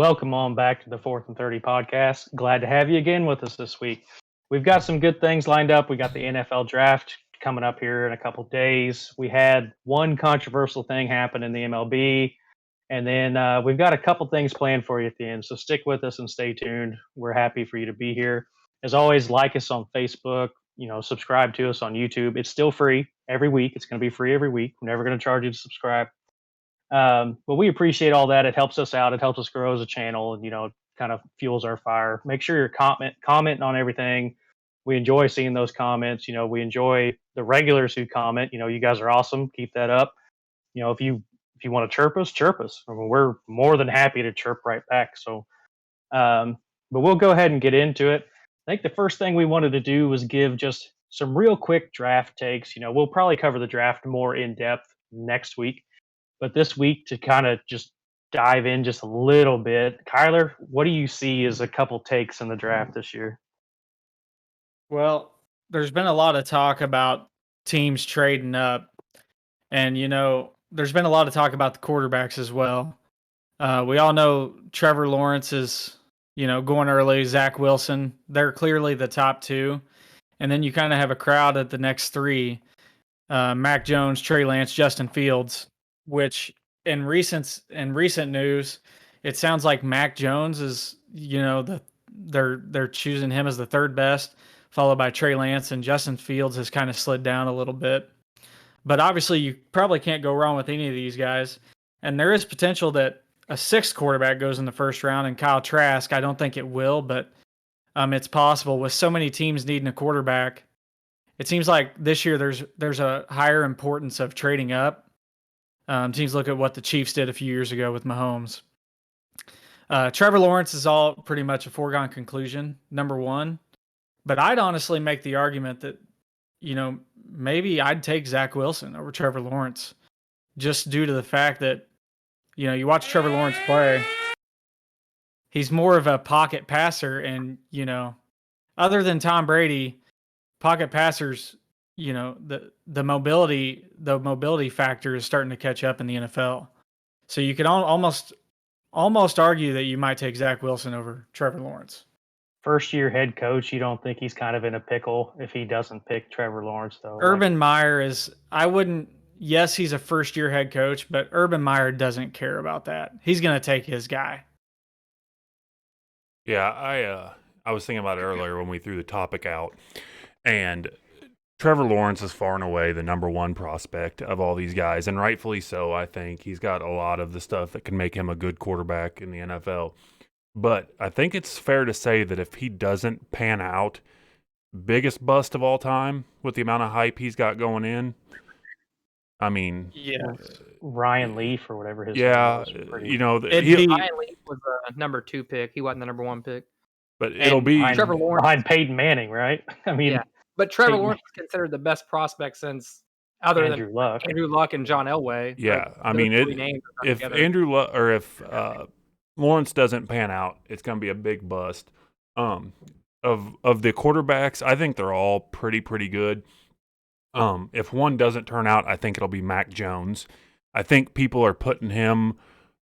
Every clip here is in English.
welcome on back to the Fourth and 30 podcast. Glad to have you again with us this week. We've got some good things lined up. We got the NFL draft coming up here in a couple days. We had one controversial thing happen in the MLB, and then we've got a couple things planned for you at the end. So stick with us and stay tuned. We're happy for you to be here. As always, like us on Facebook. Subscribe to us on YouTube. It's still free every week. It's going to be free every week. We're never going to charge you to subscribe. But we appreciate all that. It helps us out. It helps us grow as a channel, and kind of fuels our fire. Make sure you're commenting on everything. We enjoy seeing those comments. We enjoy the regulars who comment. You guys are awesome. Keep that up. If you want to chirp us, chirp us. I mean, we're more than happy to chirp right back. So, but we'll go ahead and get into it. I think the first thing we wanted to do was give just some real quick draft takes. We'll probably cover the draft more in depth next week. But this week, to kind of just dive in just a little bit, Kyler, what do you see as a couple takes in the draft this year? Well, there's been a lot of talk about teams trading up, and there's been a lot of talk about the quarterbacks as well. We all know Trevor Lawrence is, going early. Zach Wilson, they're clearly the top two, and then you kind of have a crowd at the next three: Mac Jones, Trey Lance, Justin Fields. Which in recent news, it sounds like Mac Jones is, they're choosing him as the third best, followed by Trey Lance, and Justin Fields has kind of slid down a little bit. But obviously, you probably can't go wrong with any of these guys. And there is potential that a sixth quarterback goes in the first round, and Kyle Trask. I don't think it will, but it's possible. With so many teams needing a quarterback, it seems like this year there's a higher importance of trading up. Teams look at what the Chiefs did a few years ago with Mahomes. Trevor Lawrence is all pretty much a foregone conclusion, number one. But I'd honestly make the argument that, maybe I'd take Zach Wilson over Trevor Lawrence, just due to the fact that, you watch Trevor Lawrence play. He's more of a pocket passer, and, other than Tom Brady, pocket passers, the mobility factor is starting to catch up in the NFL. So you could almost argue that you might take Zach Wilson over Trevor Lawrence. First year head coach, you don't think he's kind of in a pickle if he doesn't pick Trevor Lawrence, though? Urban Meyer is, yes, he's a first year head coach, but Urban Meyer doesn't care about that. He's going to take his guy. Yeah, I was thinking about it earlier when we threw the topic out, and Trevor Lawrence is far and away the number one prospect of all these guys, and rightfully so. I think he's got a lot of the stuff that can make him a good quarterback in the NFL. But I think it's fair to say that if he doesn't pan out, biggest bust of all time with the amount of hype he's got going in. I mean, Ryan Leaf or whatever his name was. Ryan Leaf was a number 2 pick. He wasn't the number 1 pick. But it'll be Trevor Lawrence behind Peyton Manning, right? I mean, yeah. But Trevor Lawrence is considered the best prospect since Andrew Luck and John Elway. Yeah, I mean, if Andrew Luck or if Lawrence doesn't pan out, it's going to be a big bust. Of the quarterbacks, I think they're all pretty good. If one doesn't turn out, I think it'll be Mac Jones. I think people are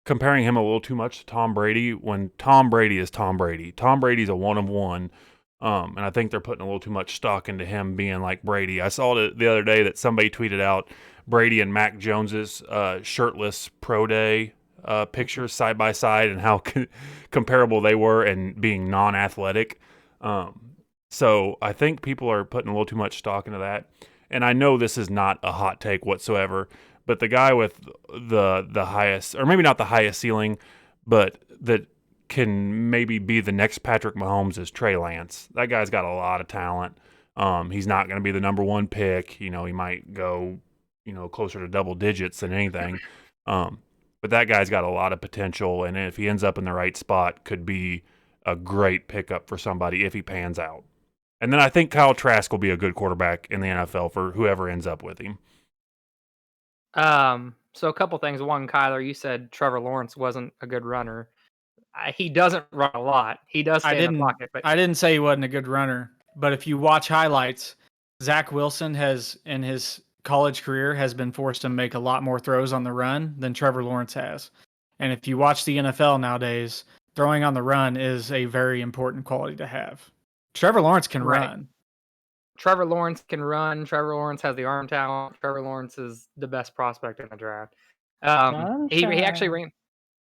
comparing him a little too much to Tom Brady when Tom Brady is Tom Brady. Tom Brady's a one of one. And I think they're putting a little too much stock into him being like Brady. I saw the other day that somebody tweeted out Brady and Mac Jones's shirtless pro day pictures side by side and how comparable they were and being non-athletic. So I think people are putting a little too much stock into that. And I know this is not a hot take whatsoever, but the guy with the highest, or maybe not the highest ceiling, but that can maybe be the next Patrick Mahomes is Trey Lance. That guy's got a lot of talent. He's not going to be the number 1 pick. He might go, closer to double digits than anything. But that guy's got a lot of potential, and if he ends up in the right spot, could be a great pickup for somebody if he pans out. And then I think Kyle Trask will be a good quarterback in the NFL for whoever ends up with him. So a couple things. One, Kyler, you said Trevor Lawrence wasn't a good runner. He doesn't run a lot. He does stay in the pocket. But I didn't say he wasn't a good runner. But if you watch highlights, Zach Wilson has, in his college career, has been forced to make a lot more throws on the run than Trevor Lawrence has. And if you watch the NFL nowadays, throwing on the run is a very important quality to have. Trevor Lawrence can run. Trevor Lawrence can run. Trevor Lawrence has the arm talent. Trevor Lawrence is the best prospect in the draft. He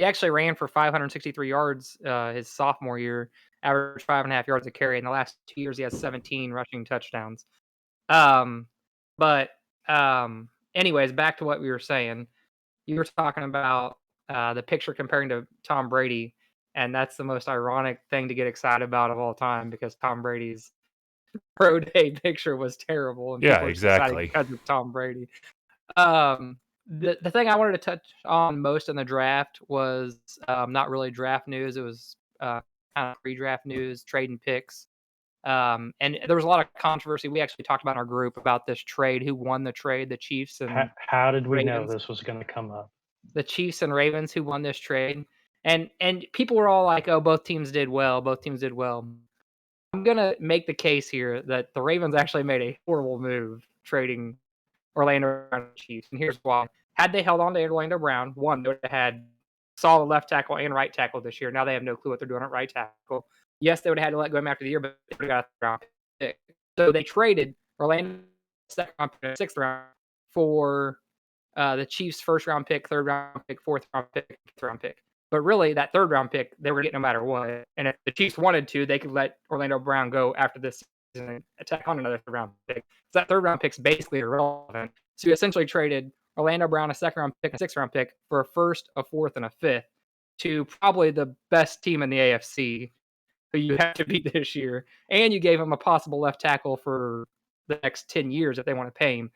actually ran for 563 yards his sophomore year, averaged 5.5 yards a carry. In the last 2 years, he has 17 rushing touchdowns. But anyways, back to what we were saying. You were talking about the picture comparing to Tom Brady, and that's the most ironic thing to get excited about of all time because Tom Brady's pro day picture was terrible, and people are excited because of Tom Brady. The thing I wanted to touch on most in the draft was not really draft news. It was kind of pre-draft news, trading picks. And there was a lot of controversy. We actually talked about in our group about this trade. Who won the trade? The Chiefs and how did we Ravens. know this was going to come up? The Chiefs and Ravens who won this trade. And people were all like, "Oh, both teams did well. Both teams did well." I'm gonna make the case here that the Ravens actually made a horrible move trading Orlando Brown and Chiefs, and here's why. Had they held on to Orlando Brown, one, they would have had solid left tackle and right tackle this year. Now they have no clue what they're doing at right tackle. Yes, they would have had to let go him after the year, but they would have got a third-round pick. So they traded Orlando second round pick, sixth round for the Chiefs' first-round pick, third-round pick, fourth-round pick, fifth-round pick. But really, that third-round pick, they were getting no matter what. And if the Chiefs wanted to, they could let Orlando Brown go after this season and attack on another third-round pick. So that third-round pick's basically irrelevant. So you essentially traded Orlando Brown, a second-round pick, a sixth-round pick, for a first, a fourth, and a fifth to probably the best team in the AFC, who you have to beat this year. And you gave them a possible left tackle for the next 10 years if they want to pay him.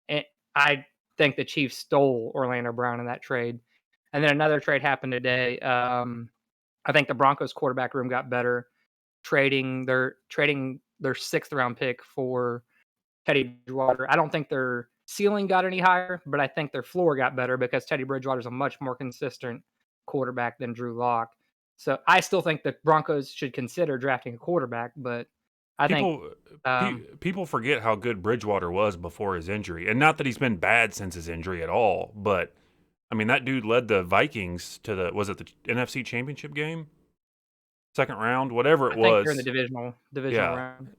And I think the Chiefs stole Orlando Brown in that trade. And then another trade happened today. I think the Broncos quarterback room got better, trading their sixth-round pick for Teddy Bridgewater. I don't think their ceiling got any higher, but I think their floor got better because Teddy Bridgewater is a much more consistent quarterback than Drew Lock. So I still think the Broncos should consider drafting a quarterback, but I think people forget how good Bridgewater was before his injury, and not that he's been bad since his injury at all, but I mean, that dude led the Vikings to the NFC Championship game? Second round, whatever it was. I think they're in the divisional round.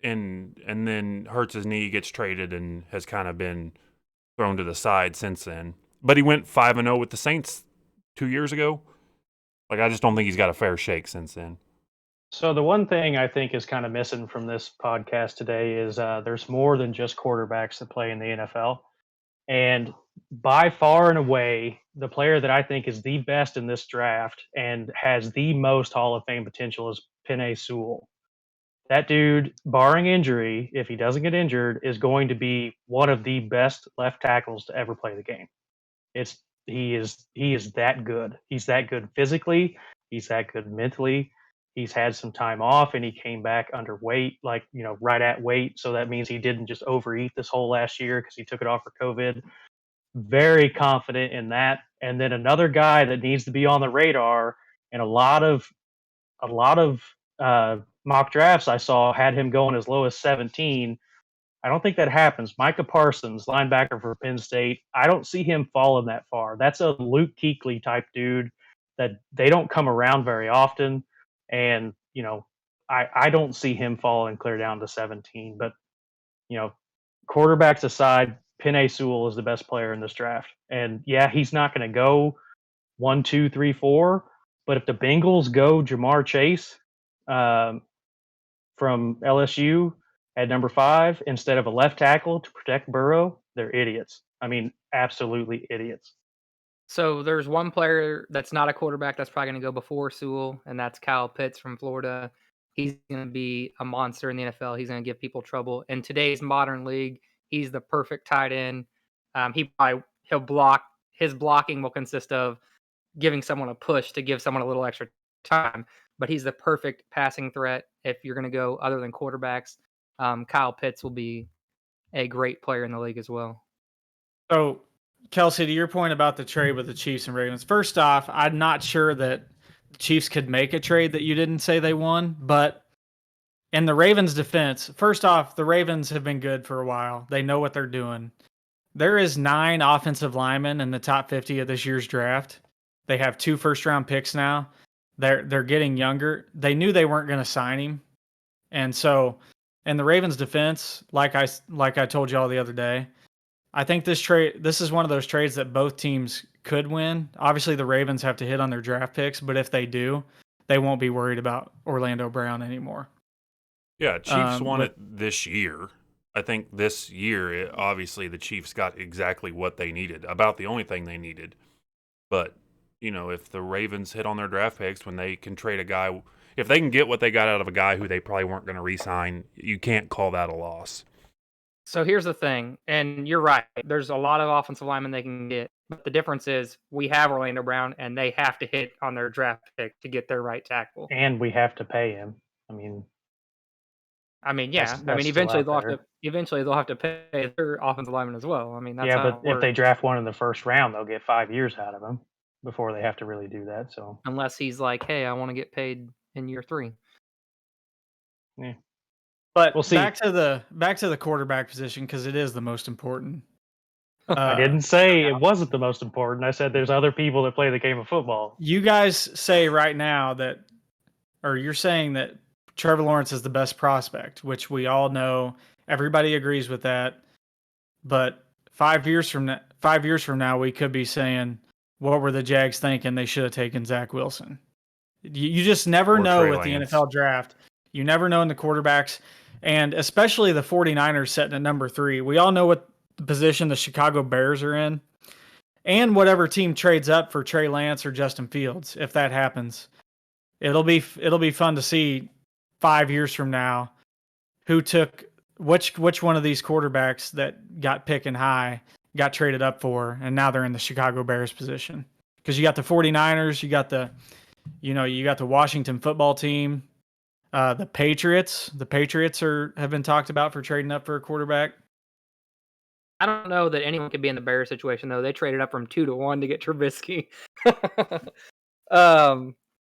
And then hurts his knee, gets traded, and has kind of been thrown to the side since then. But he went 5-0 with the Saints 2 years ago. Like, I just don't think he's got a fair shake since then. So the one thing I think is kind of missing from this podcast today is there's more than just quarterbacks that play in the NFL. And by far and away, the player that I think is the best in this draft and has the most Hall of Fame potential is Penei Sewell. That dude, barring injury, if he doesn't get injured, is going to be one of the best left tackles to ever play the game. He is that good. He's that good physically. He's that good mentally. He's had some time off and he came back underweight, right at weight. So that means he didn't just overeat this whole last year because he took it off for COVID. Very confident in that. And then another guy that needs to be on the radar, and a lot of mock drafts I saw had him going as low as 17. I don't think that happens. Micah Parsons, linebacker for Penn State. I don't see him falling that far. That's a Luke Kuechly type dude that they don't come around very often. And, I don't see him falling clear down to 17. But, quarterbacks aside, Penei Sewell is the best player in this draft. And, yeah, he's not going to go 1, 2, 3, 4. But if the Bengals go Jamar Chase from LSU at number 5 instead of a left tackle to protect Burrow, they're idiots. I mean, absolutely idiots. So there's one player that's not a quarterback that's probably going to go before Sewell, and that's Kyle Pitts from Florida. He's going to be a monster in the NFL. He's going to give people trouble. In today's modern league, he's the perfect tight end. He'll block. His blocking will consist of giving someone a push to give someone a little extra time, but he's the perfect passing threat if you're going to go other than quarterbacks. Kyle Pitts will be a great player in the league as well. So, Kelsey, to your point about the trade with the Chiefs and Ravens, first off, I'm not sure that the Chiefs could make a trade that you didn't say they won, but in the Ravens' defense, first off, the Ravens have been good for a while. They know what they're doing. There is 9 offensive linemen in the top 50 of this year's draft. They have 2 first-round picks now. They're getting younger. They knew they weren't going to sign him, and so in the Ravens' defense, like I told y'all the other day, I think this is one of those trades that both teams could win. Obviously, the Ravens have to hit on their draft picks, but if they do, they won't be worried about Orlando Brown anymore. Yeah, Chiefs won it this year. I think this year, obviously, the Chiefs got exactly what they needed, about the only thing they needed. But, if the Ravens hit on their draft picks when they can trade a guy, if they can get what they got out of a guy who they probably weren't going to re-sign, you can't call that a loss. So here's the thing, and you're right. There's a lot of offensive linemen they can get, but the difference is we have Orlando Brown, and they have to hit on their draft pick to get their right tackle. And we have to pay him. Yeah. Eventually they'll have to pay their offensive lineman as well. That's how but if they draft one in the first round, they'll get 5 years out of him before they have to really do that. So unless he's like, hey, I want to get paid in year 3. Yeah. But we'll see. Back to the quarterback position, because it is the most important. I didn't say it wasn't the most important. I said there's other people that play the game of football. You guys say right now you're saying that Trevor Lawrence is the best prospect, which we all know. Everybody agrees with that. But 5 years from now, we could be saying, what were the Jags thinking? They should have taken Zach Wilson. You just never know with the NFL draft. You never know in the quarterbacks, and especially the 49ers setting at number 3. We all know what the position the Chicago Bears are in, and whatever team trades up for Trey Lance or Justin Fields, if that happens. It'll be fun to see 5 years from now who took which one of these quarterbacks that got picking high got traded up for, and now they're in the Chicago Bears position. Because you got the 49ers, you got the Washington football team, the Patriots. The Patriots have been talked about for trading up for a quarterback. I don't know that anyone could be in the Bears situation though. They traded up from 2 to 1 to get Trubisky.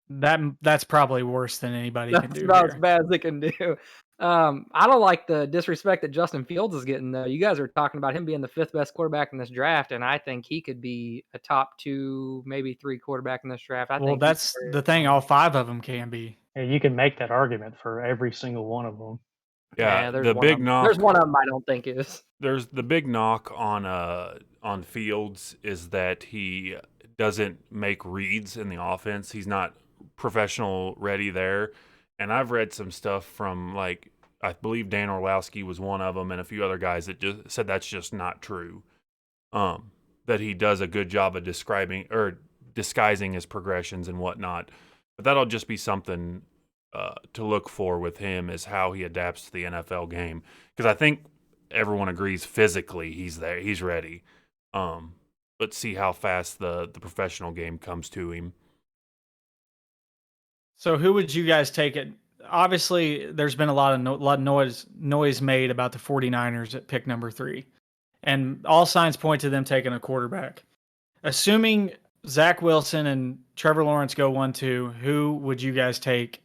That's probably worse than anybody can do. That's about as bad as they can do. I don't like the disrespect that Justin Fields is getting though. You guys are talking about him being the 5th best quarterback in this draft, and I think he could be a top 2, maybe 3 quarterback in this draft. That's the thing. All 5 of them can be. Yeah, you can make that argument for every single one of them. Yeah, there's one of them I don't think is. There's the big knock on Fields is that he doesn't make reads in the offense. He's not professional ready there. And I've read some stuff from, like, I believe Dan Orlowski was one of them, and a few other guys that just said that's just not true. That he does a good job of describing or disguising his progressions and whatnot. But that'll just be something to look for with him, is how he adapts to the NFL game. Because I think everyone agrees physically he's there, he's ready. But see how fast the professional game comes to him. So who would you guys take it? Obviously, there's been a lot of noise made about the 49ers at pick number 3. And all signs point to them taking a quarterback. Assuming Zach Wilson and Trevor Lawrence go 1-2, who would you guys take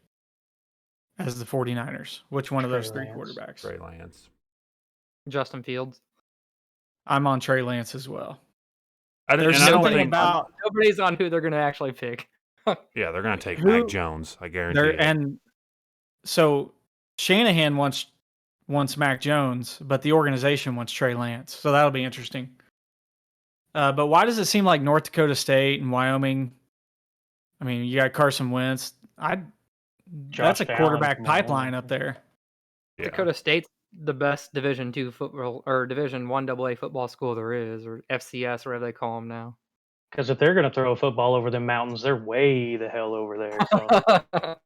as the 49ers? Which one of those 3 quarterbacks? Trey Lance. Justin Fields. I'm on Trey Lance as well. Nobody's on who they're going to actually pick. Yeah, they're going to take Mac Jones. I guarantee it. And so Shanahan wants Mac Jones, but the organization wants Trey Lance. So that'll be interesting. But why does it seem like North Dakota State and Wyoming? You got Carson Wentz. That's a quarterback pipeline up there. Yeah. Dakota State's the best Division II football or Division I AA football school there is, or FCS, whatever they call them now. Because if they're going to throw a football over the mountains, they're way the hell over there. So.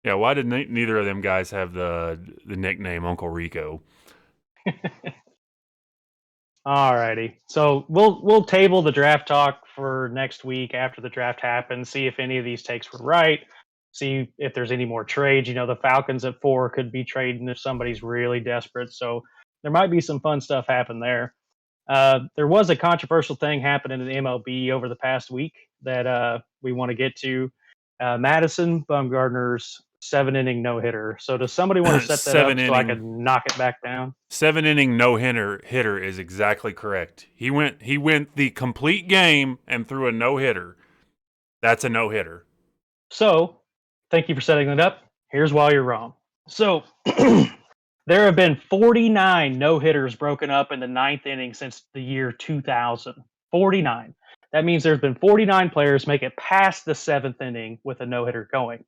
Yeah, why did neither of them guys have the nickname Uncle Rico? Alrighty, so we'll table the draft talk for next week after the draft happens. See if any of these takes were right. See if there's any more trades. The Falcons at 4 could be trading if somebody's really desperate. So there might be some fun stuff happen there. There was a controversial thing happening in the MLB over the past week that we want to get to. Madison Bumgarner's 7-inning no-hitter. So does somebody want to set that up so I can knock it back down? 7-inning no-hitter is exactly correct. He went the complete game and threw a no-hitter. That's a no-hitter. So, thank you for setting that up. Here's why you're wrong. So, there have been 49 no-hitters broken up in the ninth inning since the year 2000. 49. That means there's been 49 players make it past the seventh inning with a no-hitter going.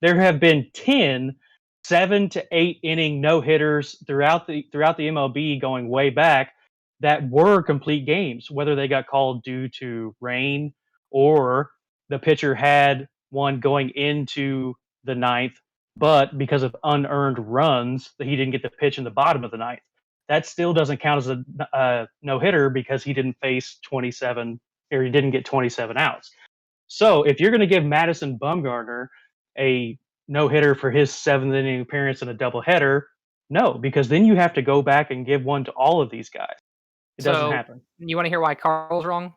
There have been 10 7 to 8 inning no-hitters throughout the MLB going way back that were complete games, whether they got called due to rain or the pitcher had one going into the ninth, but because of unearned runs, that he didn't get the pitch in the bottom of the ninth. That still doesn't count as a no-hitter because he didn't face 27 or he didn't get 27 outs. So if you're going to give Madison Bumgarner a no-hitter for his seventh inning appearance in a doubleheader, no, because then you have to go back and give one to all of these guys. It doesn't happen. You want to hear why Carl's wrong?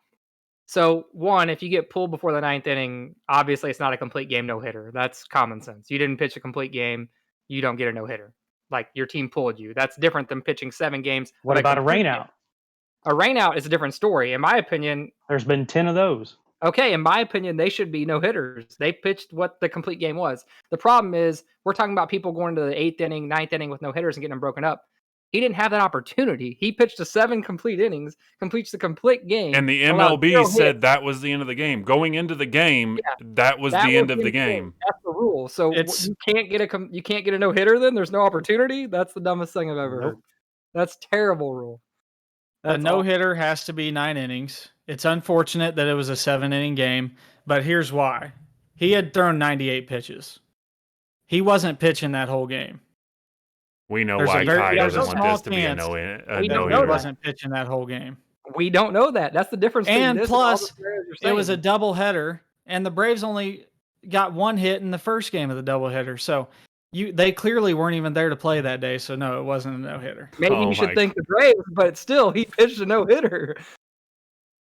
So, one, if you get pulled before the ninth inning, obviously it's not a complete game no-hitter. That's common sense. You didn't pitch a complete game, you don't get a no-hitter. Like, your team pulled you. That's different than pitching 7 games. What about a rainout? A rainout is a different story. In my opinion, there's been 10 of those. Okay, in my opinion, they should be no-hitters. They pitched what the complete game was. The problem is, we're talking about people going to the 8th inning, 9th inning with no-hitters and getting them broken up. He didn't have that opportunity. He pitched to 7 complete innings, completes the complete game. And the MLB said that was the end of the game. Going into the game, that was the end of the game. That's the rule. So you can't get a no-hitter then? There's no opportunity? That's the dumbest thing I've ever heard. That's terrible rule. A no-hitter has to be 9 innings. It's unfortunate that it was a 7-inning game, but here's why. He had thrown 98 pitches. He wasn't pitching that whole game. We know why Ty doesn't want this to be a no-hitter. He wasn't pitching that whole game. We don't know that. That's the difference. And plus, it was a doubleheader, and the Braves only got 1 hit in the first game of the doubleheader. So they clearly weren't even there to play that day. So no, it wasn't a no-hitter. Maybe you should thank the Braves, but still, he pitched a no-hitter.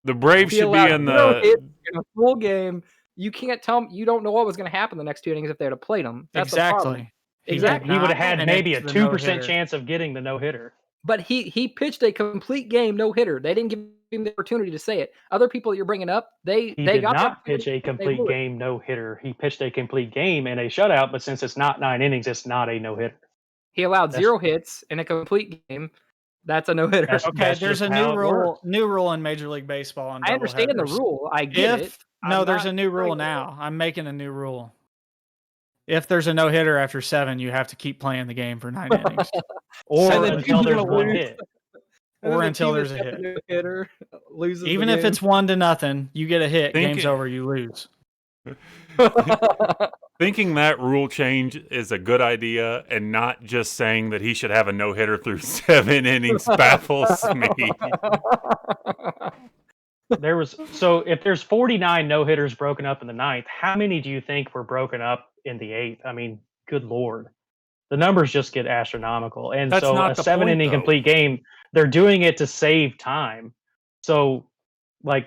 The Braves should be in the in a full game. You can't tell them. You don't know what was going to happen the next 2 innings if they had played them. That's exactly. Exactly. He would have had maybe a 2% chance of getting the no-hitter. But he pitched a complete game no-hitter. They didn't give him the opportunity to say it. Other people that you're bringing up, they did not pitch a complete game no-hitter. He pitched a complete game and a shutout, but since it's not 9 innings, it's not a no-hitter. He allowed 0 hits in a complete game. That's a no-hitter. Okay, there's a new rule in Major League Baseball on I understand the rule. I get it. No, there's a new rule now. I'm making a new rule. If there's a no-hitter after 7, you have to keep playing the game for 9 innings. Or until there's 1 hit. Or until there's a hit. Hitter loses Even if it's 1-0, you get a hit, game's over, you lose. Thinking that rule change is a good idea and not just saying that he should have a no-hitter through 7 innings baffles me. So if there's 49 no-hitters broken up in the 9th, how many do you think were broken up in the 8th? I mean, good Lord. The numbers just get astronomical. And That's so not a the 7-inning complete game, they're doing it to save time. So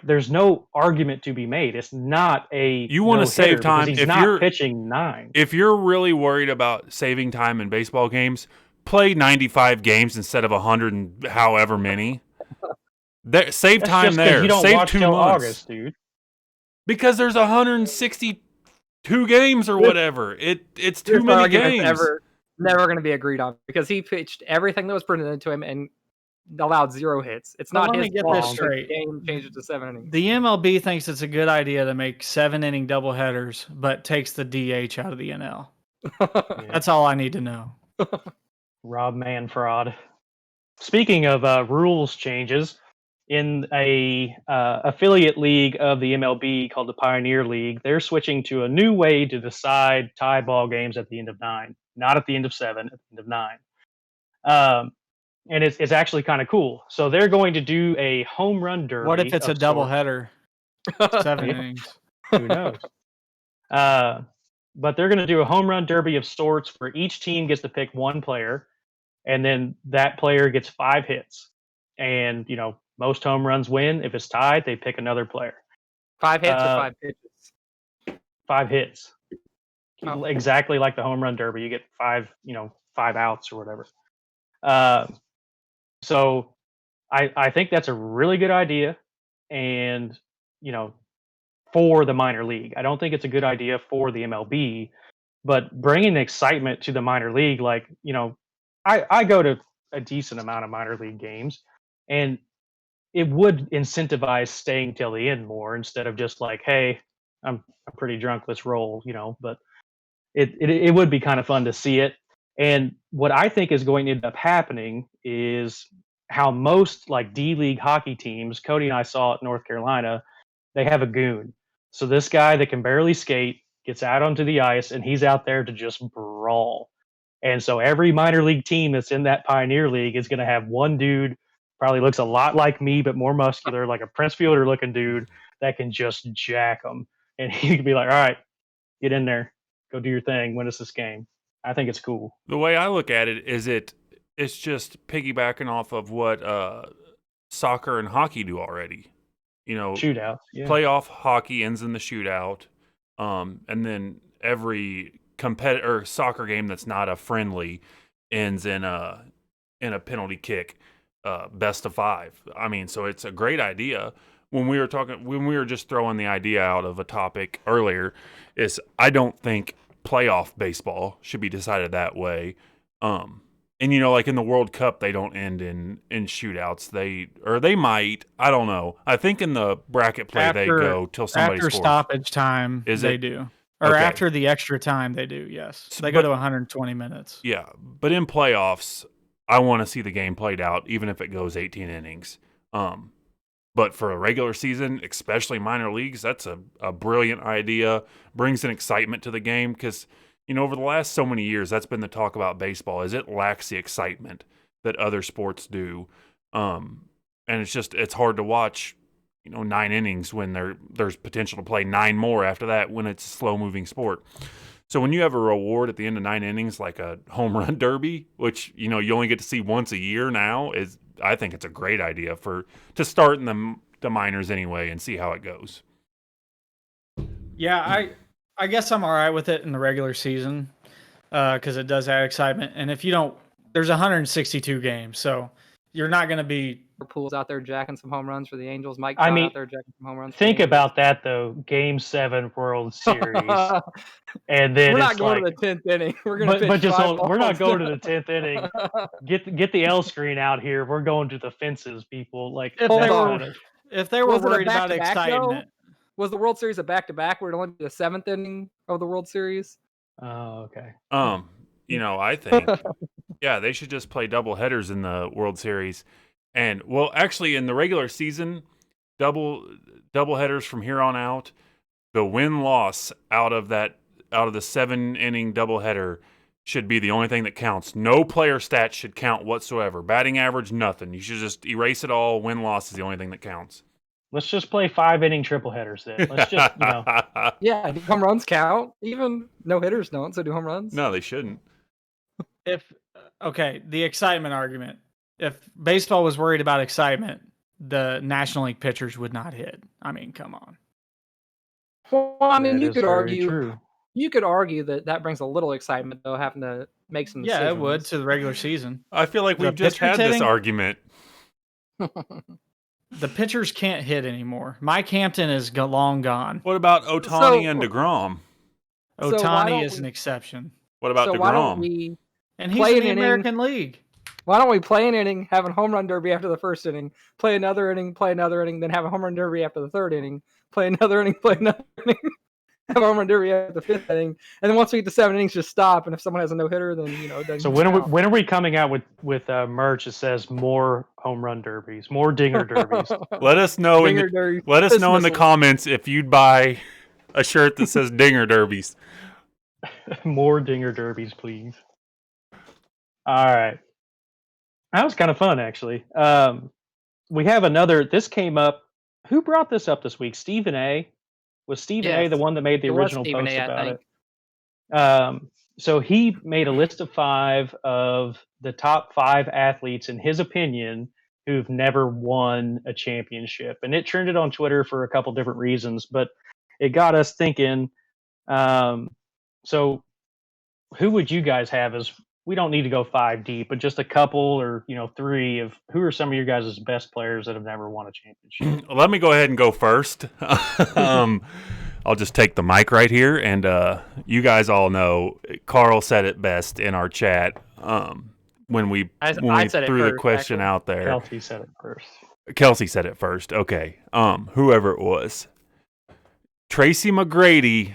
there's no argument to be made. It's not a You want to save time if you're pitching 9. If you're really worried about saving time in baseball games, play 95 games instead of 100 and however many. Save time there. You don't save watch 2 till months. August, dude. Because there's 162 games or whatever. It's too many games. Never going to be agreed on because he pitched everything that was presented to him and allowed 0 hits. It's not his fault. Let me get this straight. The game changed it to 7 innings. The MLB thinks it's a good idea to make 7-inning doubleheaders, but takes the DH out of the NL. That's all I need to know. Rob Manfred. Speaking of rules changes, in a affiliate league of the MLB called the Pioneer League, they're switching to a new way to decide tie ball games at the end of 9, not at the end of 7, at the end of 9. And it's actually kind of cool. So they're going to do a home run derby. What if it's a doubleheader? 7 innings. Who knows? But they're going to do a home run derby of sorts where each team gets to pick 1 player, and then that player gets 5 hits. And, most home runs win. If it's tied, they pick another player. 5 hits or 5 pitches? 5 hits. Oh. Exactly like the home run derby. You get 5 outs or whatever. So I think that's a really good idea. And, for the minor league. I don't think it's a good idea for the MLB, but bringing excitement to the minor league, like, I go to a decent amount of minor league games, and it would incentivize staying till the end more instead of just like, hey, I'm pretty drunk, let's roll, but it would be kind of fun to see it. And what I think is going to end up happening is how most like D League hockey teams, Cody and I saw at North Carolina, they have a goon. So this guy that can barely skate gets out onto the ice and he's out there to just brawl. And so every minor league team that's in that Pioneer League is going to have one dude, probably looks a lot like me, but more muscular, like a Prince Fielder looking dude that can just jack them. And he can be like, all right, get in there, go do your thing, win us this game. I think it's cool. The way I look at it is it's just piggybacking off of what soccer and hockey do already. Shootout. Yeah. Playoff hockey ends in the shootout, and then every competitor soccer game that's not a friendly ends in a penalty kick, best of 5. I mean, so it's a great idea. When we were just throwing the idea out of a topic earlier, is I don't think playoff baseball should be decided that way. And like in the World Cup, they don't end in shootouts. They might. I don't know. I think in the bracket play they go till somebody after scores. stoppage time. They do, or okay. After the extra time they do. Yes, they go to 120 minutes. Yeah, but in playoffs, I want to see the game played out, even if it goes 18 innings. But for a regular season, especially minor leagues, that's a brilliant idea. Brings an excitement to the game because. Over the last so many years, that's been the talk about baseball, is it lacks the excitement that other sports do. And it's hard to watch, 9 innings when there's potential to play 9 more after that when it's a slow-moving sport. So when you have a reward at the end of 9 innings, like a home run derby, which, you only get to see once a year now, I think it's a great idea to start in the minors anyway and see how it goes. Yeah, I guess I'm all right with it in the regular season because it does add excitement. And if you don't, there's 162 games, so you're not going to be. Pool's out there jacking some home runs for the Angels. Mike out there jacking some home runs. Think about that though. Game 7 World Series, and then we're not going to the 10th inning. We're going to. We're not going to the 10th inning. Get the L screen out here. We're going to the fences, people. Like if they were worried about excitement. Was the World Series a back-to-back where it only be the 7th inning of the World Series? Oh, okay. I think, yeah, they should just play double headers in the World Series. And, well, actually, in the regular season, double headers from here on out, the win-loss out of the 7-inning doubleheader should be the only thing that counts. No player stats should count whatsoever. Batting average, nothing. You should just erase it all. Win-loss is the only thing that counts. Let's just play 5-inning triple headers then. Let's just, Yeah, do home runs count? Even no hitters don't, so do home runs? No, they shouldn't. The excitement argument. If baseball was worried about excitement, the National League pitchers would not hit. I mean, come on. Well, I mean, you could argue that brings a little excitement, though, having to make some decisions. Yeah, it would to the regular season. I feel like we've just had this argument. The pitchers can't hit anymore. Mike Hampton is long gone. What about Ohtani and DeGrom? Ohtani is an exception. What about DeGrom? Why don't we and he's in the American League. Why don't we play an inning, have a home run derby after the first inning, play another inning, then have a home run derby after the third inning, play another inning, have a home run derby after the 5th inning, and then once we get to 7 innings, just stop. And if someone has a no hitter, then it doesn't. So when are we coming out with merch that says more home run derbies, more dinger derbies? Let us know in the comments if you'd buy a shirt that says dinger derbies. More dinger derbies, please. All right, that was kind of fun actually. We have another. This came up. Who brought this up this week? Stephen A. Was Stephen A. the one that made the original post about it? So he made a list of 5 of the top 5 athletes, in his opinion, who've never won a championship. And it trended on Twitter for a couple different reasons, but it got us thinking. So who would you guys have as we don't need to go 5 deep, but just a couple or 3 of who are some of your guys' best players that have never won a championship. Let me go ahead and go first. I'll just take the mic right here, and you guys all know Carl said it best in our chat when we threw the question out there. Kelsey said it first. Kelsey said it first. Okay. Whoever it was. Tracy McGrady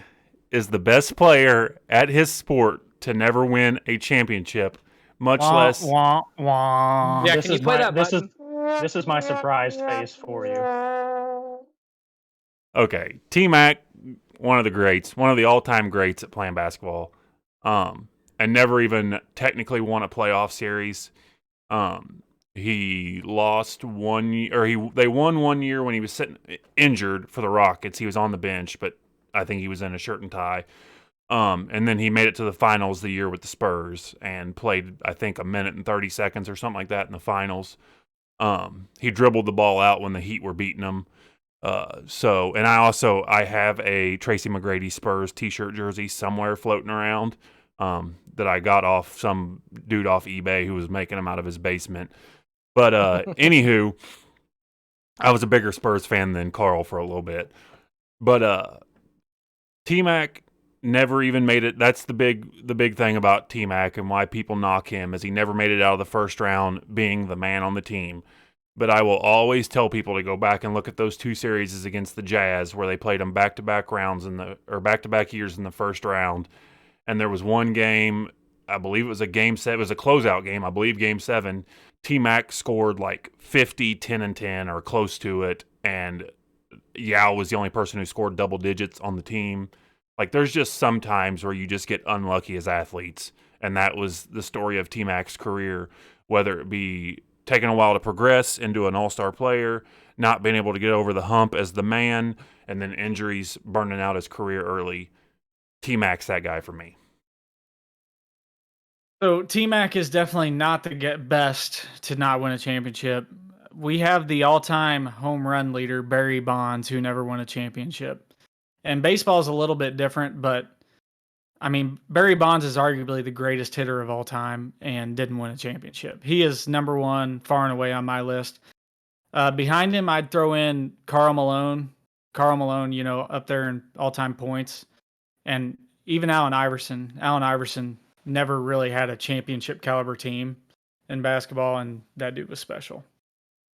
is the best player at his sport to never win a championship, much less. Wah, wah. Yeah, can you play that button? This is my surprise face for you. Okay, T-Mac, one of the greats, one of the all-time greats at playing basketball, and never even technically won a playoff series. He lost one year, or they won one year when he was sitting injured for the Rockets. He was on the bench, but I think he was in a shirt and tie. And then he made it to the finals the year with the Spurs and played, I think, 1 minute and 30 seconds or something like that in the finals. He dribbled the ball out when the Heat were beating him. And I have a Tracy McGrady Spurs t-shirt jersey somewhere floating around that I got off some dude off eBay who was making them out of his basement. But anywho, I was a bigger Spurs fan than Carl for a little bit. But T-Mac never even made it. That's the big thing about T-Mac and why people knock him is he never made it out of the first round being the man on the team. But I will always tell people to go back and look at those 2 series against the Jazz where they played them back-to-back rounds or back-to-back years in the first round. And there was one game, I believe it was a game 7, it was a closeout game, I believe game 7. T-Mac scored like 50, 10, and 10 or close to it. And Yao was the only person who scored double digits on the team. Like, there's just some times where you just get unlucky as athletes. And that was the story of T-Mac's career, whether it be taking a while to progress into an all-star player, not being able to get over the hump as the man, and then injuries burning out his career early. T-Mac's that guy for me. So T-Mac is definitely not the best to not win a championship. We have the all-time home run leader, Barry Bonds, who never won a championship. And baseball is a little bit different, but I mean, Barry Bonds is arguably the greatest hitter of all time and didn't win a championship. He is number 1 far and away on my list. Behind him, I'd throw in Karl Malone. Karl Malone, up there in all-time points. And even Allen Iverson. Allen Iverson never really had a championship caliber team in basketball, and that dude was special.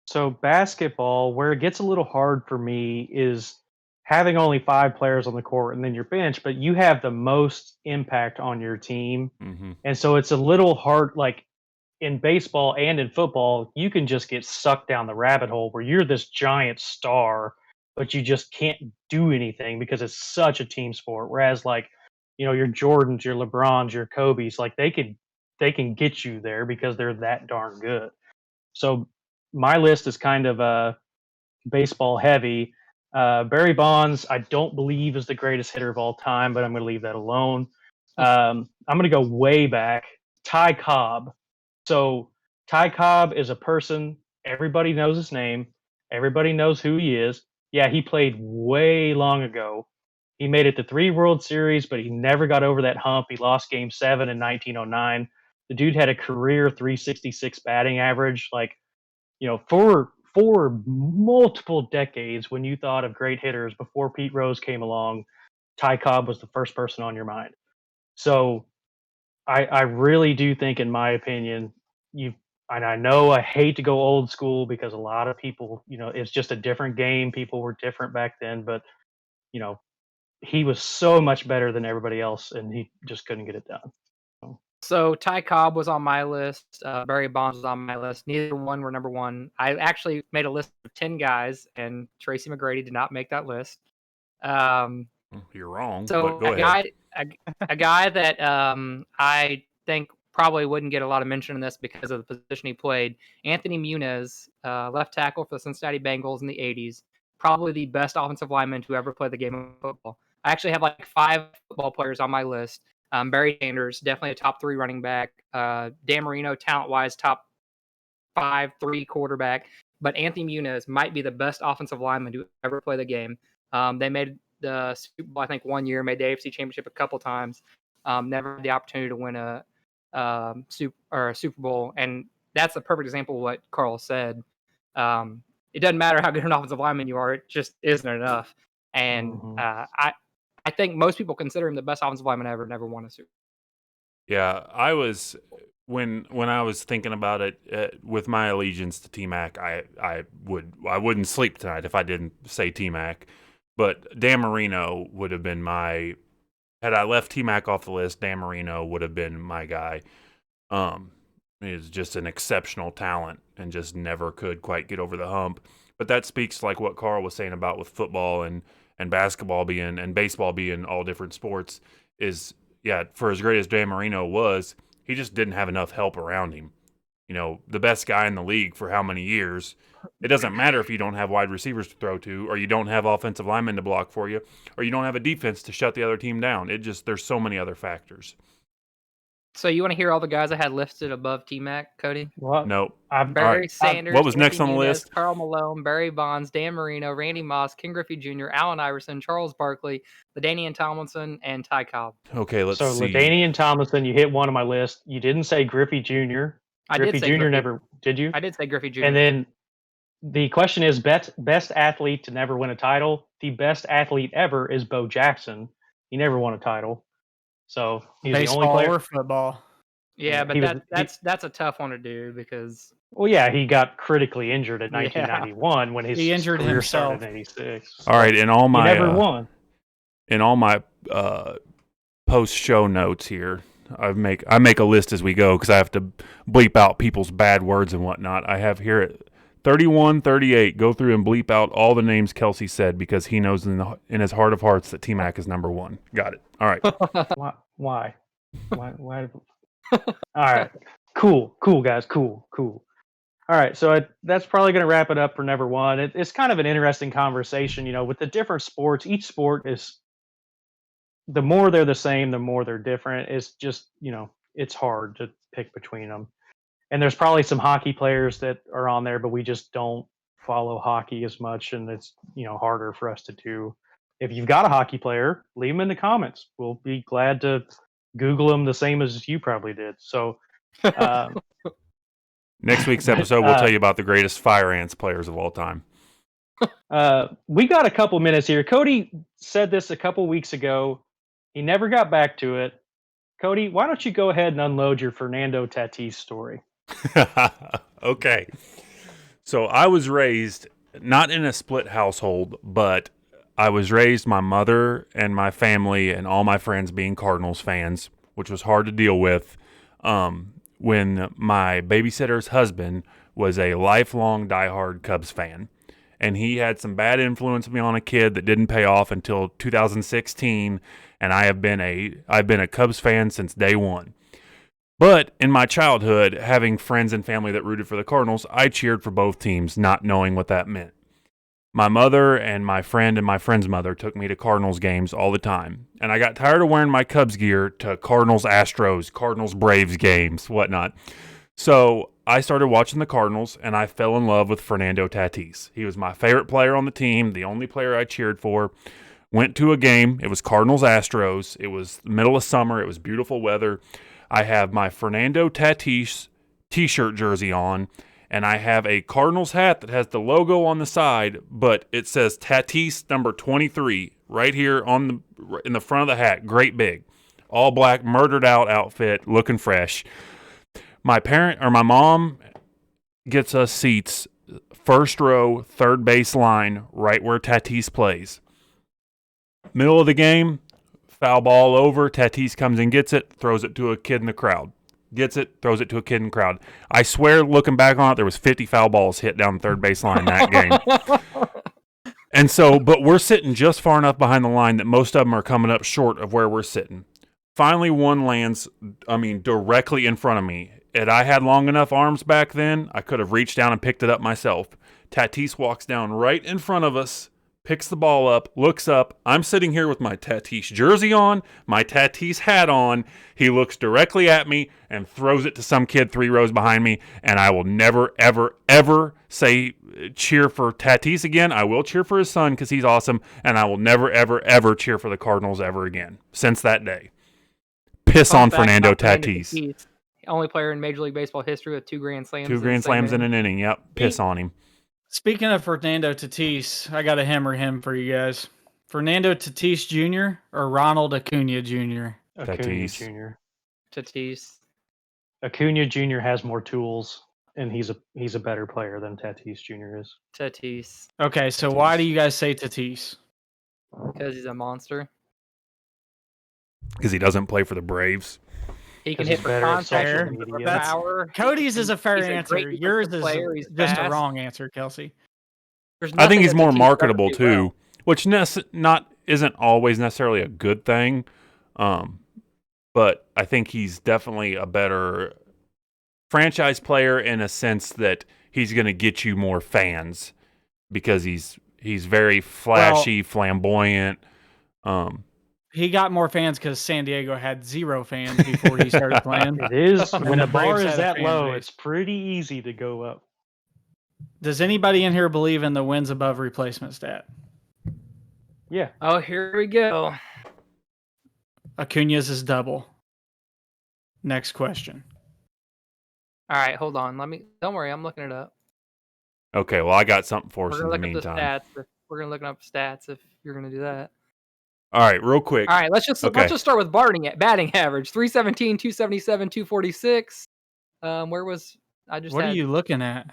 So basketball, where it gets a little hard for me is having only 5 players on the court and then your bench, but you have the most impact on your team. Mm-hmm. And so it's a little hard, like in baseball and in football, you can just get sucked down the rabbit hole where you're this giant star, but you just can't do anything because it's such a team sport. Whereas like, your Jordans, your LeBrons, your Kobe's, like they can get you there because they're that darn good. So my list is kind of baseball heavy. Barry Bonds, I don't believe is the greatest hitter of all time, but I'm going to leave that alone. I'm going to go way back. Ty Cobb. So Ty Cobb is a person, everybody knows his name. Everybody knows who he is. Yeah, he played way long ago. He made it to 3 World Series, but he never got over that hump. He lost Game 7 in 1909. The dude had a career 366 batting average. Like, for multiple decades, when you thought of great hitters before Pete Rose came along, Ty Cobb was the first person on your mind. So I really do think, in my opinion, and I know I hate to go old school because a lot of people, it's just a different game. People were different back then, but he was so much better than everybody else, and he just couldn't get it done. So Ty Cobb was on my list. Barry Bonds was on my list. Neither one were number 1. I actually made a list of 10 guys, and Tracy McGrady did not make that list. You're wrong. So but go ahead. A guy that I think probably wouldn't get a lot of mention in this because of the position he played. Anthony Muniz, left tackle for the Cincinnati Bengals in the 80s. Probably the best offensive lineman to ever play the game of football. I actually have like 5 football players on my list. Barry Sanders, definitely a top 3 running back. Dan Marino, talent-wise, top 5-3 quarterback. But Anthony Muniz might be the best offensive lineman to ever play the game. They made the Super Bowl, I think, 1 year, made the AFC Championship a couple times. Never had the opportunity to win a Super Bowl, and that's a perfect example of what Carl said. It doesn't matter how good an offensive lineman you are; it just isn't enough. And I think most people consider him the best offensive lineman ever. Never won a Super Bowl. Yeah, I was when I was thinking about it with my allegiance to T-Mac, I wouldn't sleep tonight if I didn't say T-Mac. But Dan Marino would have been my had I left T-Mac off the list, Dan Marino would have been my guy. He's just an exceptional talent and just never could quite get over the hump. But that speaks like what Carl was saying about with football and basketball being and baseball being all different sports is, yeah, for as great as Dan Marino was, he just didn't have enough help around him. You know, the best guy in the league for how many years. It doesn't matter if you don't have wide receivers to throw to, or you don't have offensive linemen to block for you, or you don't have a defense to shut the other team down. There's so many other factors. So you want to hear all the guys I had listed above T-Mac, Cody? What? No. Barry Sanders. What was next Anthony on the Nunez, list? Carl Malone, Barry Bonds, Dan Marino, Randy Moss, Ken Griffey Jr., Allen Iverson, Charles Barkley, LaDainian Tomlinson, and Ty Cobb. Okay, let's see. So LaDainian Tomlinson, you hit one on my list. You didn't say Griffey Jr. Griffey Jr. never did you? I did say Griffey Jr. And then the question is best athlete to never win a title. The best athlete ever is Bo Jackson. He never won a title. So he's Baseball the only player. or football. Yeah, but that's a tough one to do because. Well, yeah, he got critically injured in 1991 when his injured career himself. started in '86. All right, in all my he never won. In all my post show notes here, I make a list as we go because I have to bleep out people's bad words and whatnot. I have here at 31-38. Go through and bleep out all the names Kelsey said because he knows in his heart of hearts that T-Mac is number one. Got it. All right. Why? All right. Cool, guys. Cool. All right, so that's probably going to wrap it up for Never Won. It's kind of an interesting conversation, with the different sports. Each sport is, the more they're the same, the more they're different. It's just, it's hard to pick between them. And there's probably some hockey players that are on there, but we just don't follow hockey as much, and it's, harder for us to do. If you've got a hockey player, leave them in the comments. We'll be glad to Google them the same as you probably did. So, next week's episode, we'll tell you about the greatest Fire Ants players of all time. We got a couple minutes here. Cody said this a couple weeks ago. He never got back to it. Cody, why don't you go ahead and unload your Fernando Tatis story? Okay. So I was raised not in a split household, but I was raised my mother and my family and all my friends being Cardinals fans, which was hard to deal with. When my babysitter's husband was a lifelong diehard Cubs fan. And he had some bad influence on me on a kid that didn't pay off until 2016, and I've been a Cubs fan since day one. But in my childhood, having friends and family that rooted for the Cardinals, I cheered for both teams, not knowing what that meant. My mother and my friend's mother took me to Cardinals games all the time. And I got tired of wearing my Cubs gear to Cardinals-Astros, Cardinals-Braves games, whatnot. So I started watching the Cardinals, and I fell in love with Fernando Tatis. He was my favorite player on the team, the only player I cheered for. Went to a game. It was Cardinals-Astros. It was the middle of summer. It was beautiful weather. I have my Fernando Tatis T-shirt jersey on. And I have a Cardinals hat that has the logo on the side, but it says Tatis number 23 right here in the front of the hat, great big, all black, murdered out outfit, looking fresh. My mom gets us seats, first row, third base line, right where Tatis plays. Middle of the game, foul ball over. Tatis comes and gets it, throws it to a kid in the crowd. Gets it, throws it to a kid in the crowd. I swear, looking back on it, there was 50 foul balls hit down the third baseline that game. And so, but we're sitting just far enough behind the line that most of them are coming up short of where we're sitting. Finally, one lands, directly in front of me. And I had long enough arms back then, I could have reached down and picked it up myself. Tatis walks down right in front of us, picks the ball up, looks up. I'm sitting here with my Tatis jersey on, my Tatis hat on. He looks directly at me and throws it to some kid 3 rows behind me. And I will never, ever, ever say cheer for Tatis again. I will cheer for his son because he's awesome. And I will never, ever, ever cheer for the Cardinals ever again since that day. Piss on Fernando Tatis. Only player in Major League Baseball history with 2 grand slams. 2 grand slams in an inning. Yep. Piss on him. Speaking of Fernando Tatis, I got to hammer him for you guys. Fernando Tatis Jr. or Ronald Acuna Jr.? Acuna Tatis. Jr. Tatis. Acuna Jr. has more tools, and he's a better player than Tatis Jr. is. Tatis. Okay, so why do you guys say Tatis? Because he's a monster. Because he doesn't play for the Braves. He can 'Cause hit he's for better at contact, social with media. power. Cody's is a fair He's a answer. great Yours defensive is player. He's just a fast. wrong answer, Kelsey. There's I nothing think he's that more Tatis marketable doesn't do too, well. which isn't always necessarily a good thing. But I think he's definitely a better franchise player in a sense that he's going to get you more fans because he's very flashy, flamboyant. He got more fans because San Diego had 0 fans before he started playing. It is And when the the bar Braves is had a that fan low, base. it's pretty easy to go up. Does anybody in here believe in the wins above replacement stat? Yeah. Oh, here we go. Acuna's is double. Next question. All right, hold on. Don't worry, I'm looking it up. Okay, well, I got something for We're us in gonna the look up the meantime. stats. We're gonna look up stats if you're gonna do that. All right, real quick. All right, let's just start with batting average. 317, 277, 246. Where was I just What had, are you looking at?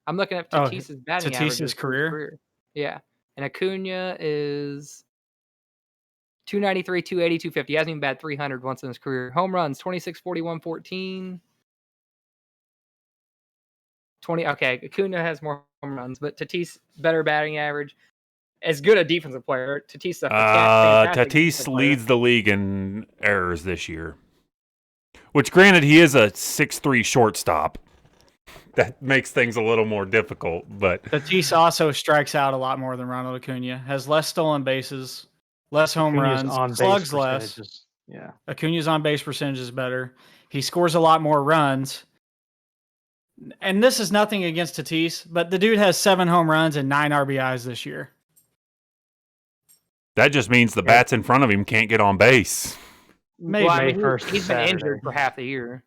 I'm looking at Tatis's batting average. Tatis's career? Yeah. And Acuna is 293, 280, 250. He hasn't even batted 300 once in his career. Home runs 26, 41, 14. 20. Okay, Acuna has more home runs, but Tatis better batting average. As good a defensive player. Tatis a fantastic defensive player. leads the league in errors this year. Which, granted, he is a 6'3" shortstop. That makes things a little more difficult, but Tatis also strikes out a lot more than Ronald Acuna. Has less stolen bases, less home Acuna's runs, on slugs base less. percentages. Yeah. Acuna's on base percentage is better. He scores a lot more runs. And this is nothing against Tatis, but the dude has 7 home runs and 9 RBIs this year. that just means the bats in front of him can't get on base. Maybe. Well, I May mean, 1st he's been Saturday. injured for half the year.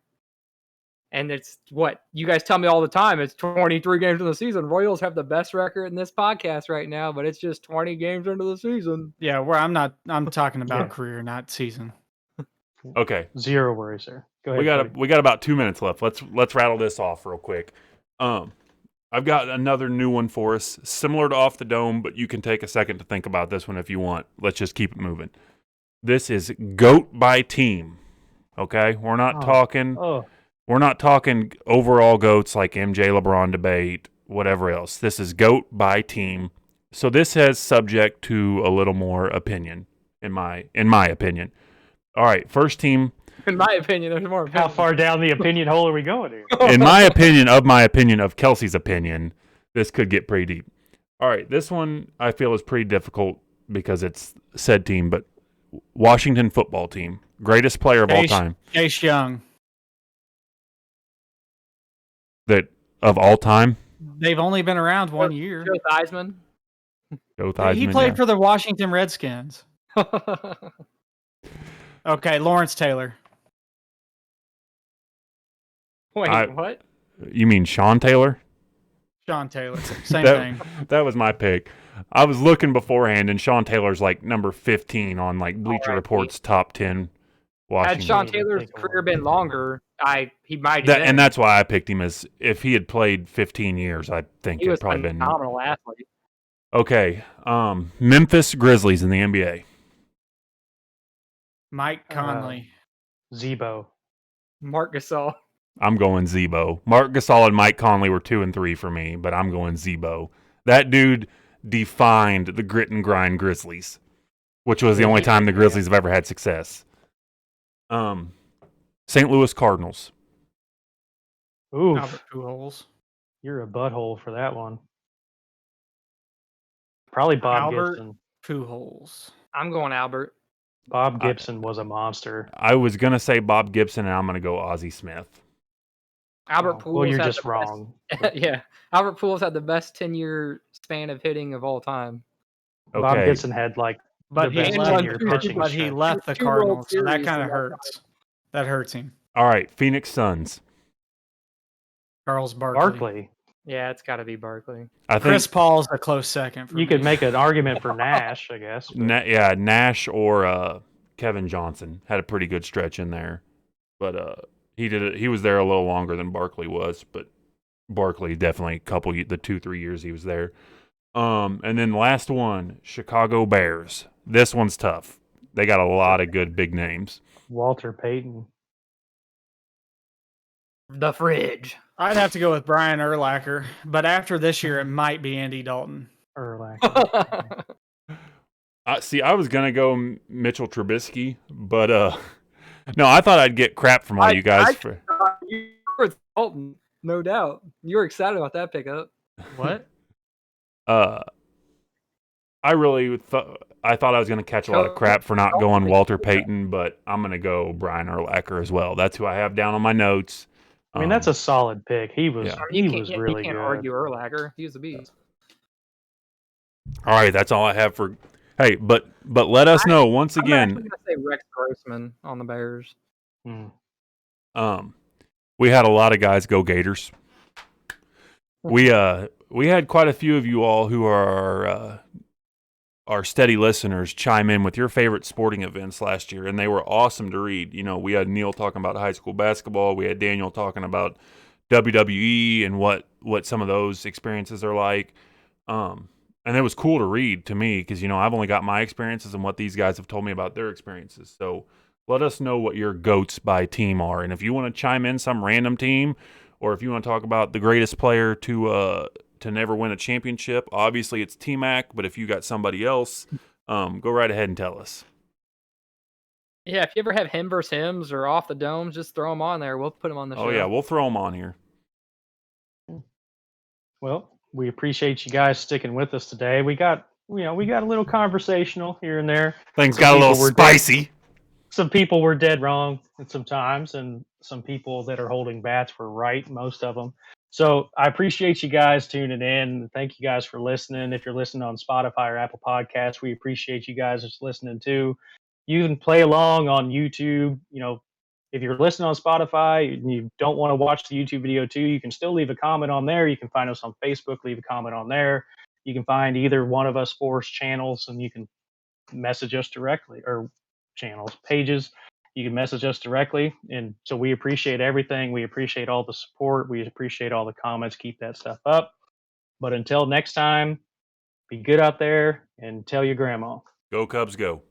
And it's what you guys tell me all the time. It's 23 games in the season. Royals have the best record in this podcast right now, but it's just 20 games into the season. Yeah, I'm talking about career, not season. Okay, Zero worries there. Go ahead. we got about 2 minutes left. Let's rattle this off real quick. I've got another new one for us, similar to Off the Dome, but you can take a second to think about this one if you want. Let's just keep it moving. This is GOAT by team. Okay, we're not talking overall GOATs like MJ, LeBron debate, whatever else. This is GOAT by team. So this has subject to a little more opinion, in my opinion. All right, first team. In my opinion, there's more. How far down the opinion hole are we going here? In my opinion, of Kelsey's opinion, this could get pretty deep. All right, this one I feel is pretty difficult because it's said team, but Washington football team, greatest player of all time. Chase Young. That of all time? They've only been around 1 year. Joe Theismann. Joe Theismann, He played for the Washington Redskins. Okay, Lawrence Taylor. Wait, what? You mean Sean Taylor? Sean Taylor. Same thing. That was my pick. I was looking beforehand, and Sean Taylor's like number 15 on like Bleacher Report's top 10 Washington. Had Sean Taylor's career been longer, he might have been. And that's why I picked him. As if he had played 15 years, I think He was it'd probably a been phenomenal athlete. Okay, Memphis Grizzlies in the NBA. Mike Conley. Zebo. Mark Gasol. I'm going Zebo. Mark Gasol and Mike Conley were 2 and 3 for me, but I'm going Zebo. That dude defined the grit and grind Grizzlies, which was the only time the Grizzlies have ever had success. St. Louis Cardinals. Ooh, Albert Pujols. you're a butthole for that one. Probably Bob Albert Gibson. Pujols. I'm going Albert. Bob Gibson was a monster. I was going to say Bob Gibson, and I'm going to go Ozzie Smith. Albert Pujols. Well, you're had just the wrong. best- yeah, Albert Pujols had the best 10-year span of hitting of all time. Okay. Bob Gibson had But the best he left- 10-year pitching But he stretch. left the Two World Cardinals, so that Series kind of in that hurts. That hurts him. All right, Phoenix Suns. Charles Barkley. Barkley. Yeah, it's got to be Barkley. I Chris think Paul's a close second for me. You could make an argument for Nash, I guess. But Nash or Kevin Johnson had a pretty good stretch in there, but he did it. He was there a little longer than Barkley was, but Barkley definitely the 2-3 years he was there. And then the last one, Chicago Bears. This one's tough. They got a lot of good big names. Walter Payton. The fridge. I'd have to go with Brian Urlacher, but after this year, it might be Andy Dalton. Urlacher. I was gonna go Mitchell Trubisky, but no, I thought I'd get crap from all you guys for. You were Dalton, no doubt. You were excited about that pickup. What? I really thought I was gonna catch a lot of crap for not going Walter Payton, but I'm gonna go Brian Urlacher as well. That's who I have down on my notes. I mean, that's a solid pick. He was really You can't good. argue Urlacher. He was a beast. All right, that's all I have for. Hey, but let us know once again. I'm going to say Rex Grossman on the Bears. We had a lot of guys go Gators. We had quite a few of you all who are our steady listeners chime in with your favorite sporting events last year, and they were awesome to read. You know, we had Neil talking about high school basketball. We had Daniel talking about WWE and what some of those experiences are like. And it was cool to read to me because, you know, I've only got my experiences and what these guys have told me about their experiences. So let us know what your GOATs by team are. And if you want to chime in some random team, or if you want to talk about the greatest player to never win a championship, obviously it's T-Mac, but if you got somebody else, go right ahead and tell us. Yeah, if you ever have him versus hims or off the domes, just throw them on there. We'll put them on the show. Oh, yeah, we'll throw them on here. Well, we appreciate you guys sticking with us today. We got a little conversational here and there. Things got a little spicy. Some people were dead wrong sometimes, and some people that are holding bats were right, most of them. So I appreciate you guys tuning in. Thank you guys for listening. If you're listening on Spotify or Apple Podcasts, we appreciate you guys just listening too. You can play along on YouTube. You know, if you're listening on Spotify and you don't want to watch the YouTube video too, you can still leave a comment on there. You can find us on Facebook, leave a comment on there. You can find either one of us four's channels, and you can message us directly, or pages. You can message us directly. And so we appreciate everything. We appreciate all the support. We appreciate all the comments. Keep that stuff up. But until next time, be good out there and tell your grandma. Go Cubs, go.